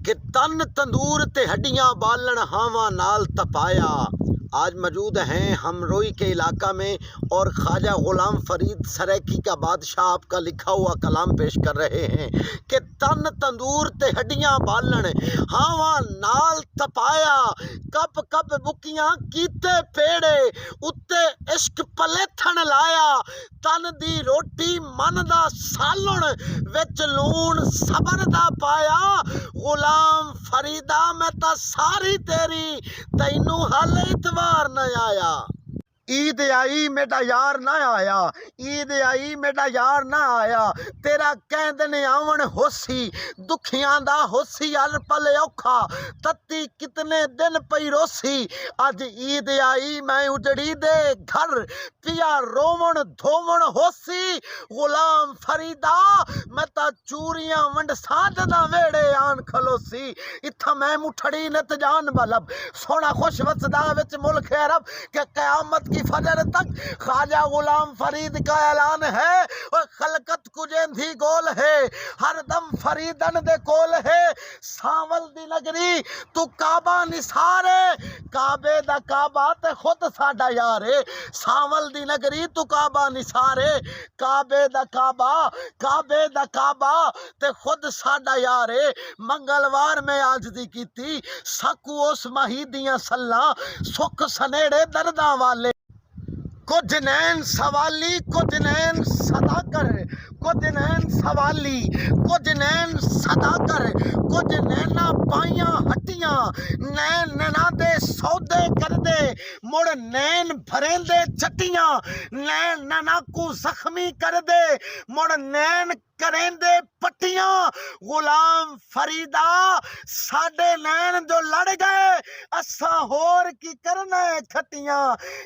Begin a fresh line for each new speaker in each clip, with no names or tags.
कि तन तंदूर ते हड्डियां बालन हावा नाल तपाया। आज मौजूद हैं हम रोई के इलाका में और ख्वाजा गुलाम फरीद सराइकी का बादशाह आपका लिखा हुआ कलाम पेश कर रहे हैं कि तन तंदूर ते हड्डियां बालन हावा नाल तपाया। कप कप बुकियां कीते पेड़े उत्ते इश्क पलेथन लाया। तन दी रोटी मन दा सालण विच लूण सबर दा पाया। गुलाम फरीदा मैं ता सारी तेरी तैनू हाले इतवार न आया। ईद आई मेरा यार ना आया, ईद आई मेरा यार ना आया। तेरा कहंदे ने आवन होसी दुखियां दा होसी हर पल औखा। तत्ती कितने दिन पई रोसी अज ईद आई मैं उजड़ी दे घर पिया रोवन धोवन होसी। गुलाम फरीदा मैं ता चूरियां वंड साध दा वेड़े आन खलोसी। इत्था मैं मुठड़ी नत जान बलब सोना खुश वसदा विच मुल्क अरब के कयामत की फजर तक ख्वाजा गुलाम फरीद का ऐलान है। और खलकत कुजेंधी गोल है हर दम फरीदन दे कोल है। सावल दी नगरी तू काबा निसारे काबे दा काबा ते खुद साडा यार है। सावल दी नगरी तू काबा निसारे काबे दा काबा ते खुद साडा यार है। मंगलवार में आज दी कीती सकू उस माही दियां सल्लां सुख सनेड़े दर्दां वाले। कुछ नैन सवाली कुछ नैन सदा कर, कुछ नैन सवाली कुछ नैन सदा कर। कुछ नैना पाइयां हट्टियां नैन नैना दे सौदे कर दे। मुड़ नैन भरेंदे चट्टियां नैन नैना को जख्मी कर दे। मुड़ नैन करेंदे पट्टियां। गुलाम फरीदा साडे नैन जो लड़ गए असा होर की करना है खट्टियां।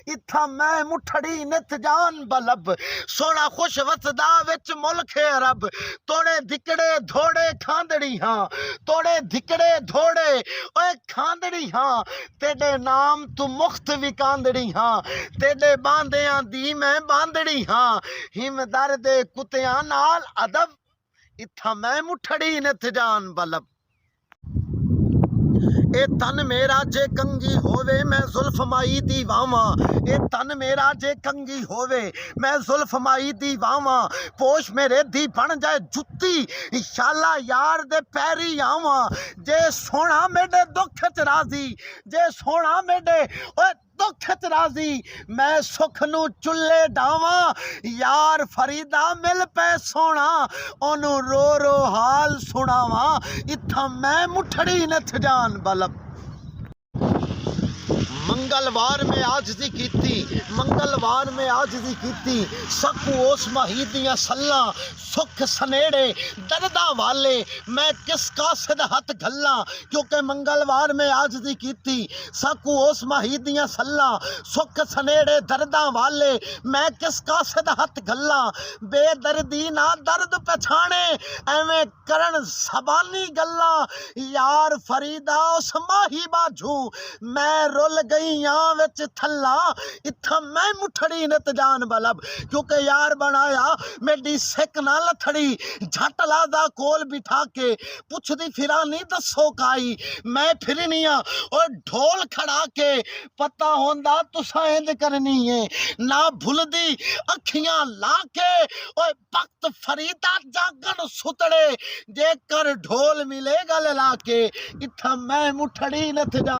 इत्था मैं मुठड़ी नित जान बलब सोना खुश वसदा विच मुल्क अरब। तोड़े धिकड़े धोड़े खांदड़ी हाँ, तोड़े धिकड़े धोड़े ओए खांदड़ी हाँ। तेरे नाम तू मुख्त विकांदड़ी हाँ, तेरे बांदियां दी मैं बांदड़ी हाँ। हिम दर्दे कुत्तियां नाल अदब इत्था मैं मुठड़ी नित जान बलब। ए तन मेरा जे कंगी होवे मैं जुल्फ माई दी वावा। ए तन मेरा जे कंगी होवे मैं जुल्फ माई दी वावा। पोश मेरे दी बन जाए जुत्ती शाला यार दे पैरी आवा। जे सोना मेरे दुख च राजी जे सोना मेरे ओए दुख च राजी मैं सुख नू चुल्ले डावा। यार फरीदा मिल पे सोना ओनू रो रो हाल सुनावा। इत्था मैं मुठड़ी नथ जान बलब। मंगलवार में आज दी कीती मंगलवार में आज दी कीती सकू उस माही दियां सल्लां सुख सनेड़े दर्दां वाले। मैं किस कासिद हथ गल्लां क्योंकि मंगलवार में आज दी कीती सकू उस माही दियां सल्लां सुख सनेड़े दर्दां वाले। मैं किस कासिद हथ गल्लां बेदर्दी ना दर्द पछाणे एवें करन ज़बानी गल्लां। यार फरीदा उस माही बाजू मैं रुल गईयां विच थल्ला। इत्था मैं मुठड़ी नित जान बलब क्योंकि यार बनाया मेरी सिक ना लथड़ी। झट लादा कोल बिठा के पुछदी फिरानी दसो काई। मैं फिरनिया और ढोल खड़ा के पता होंदा तुसा इंज करनी है ना भुलदी अखियां ला के। ओए भक्त फरीदा जागन सुतड़े जे कर ढोल मिले गल ला के। इत्था मैं मुठड़ी नित जान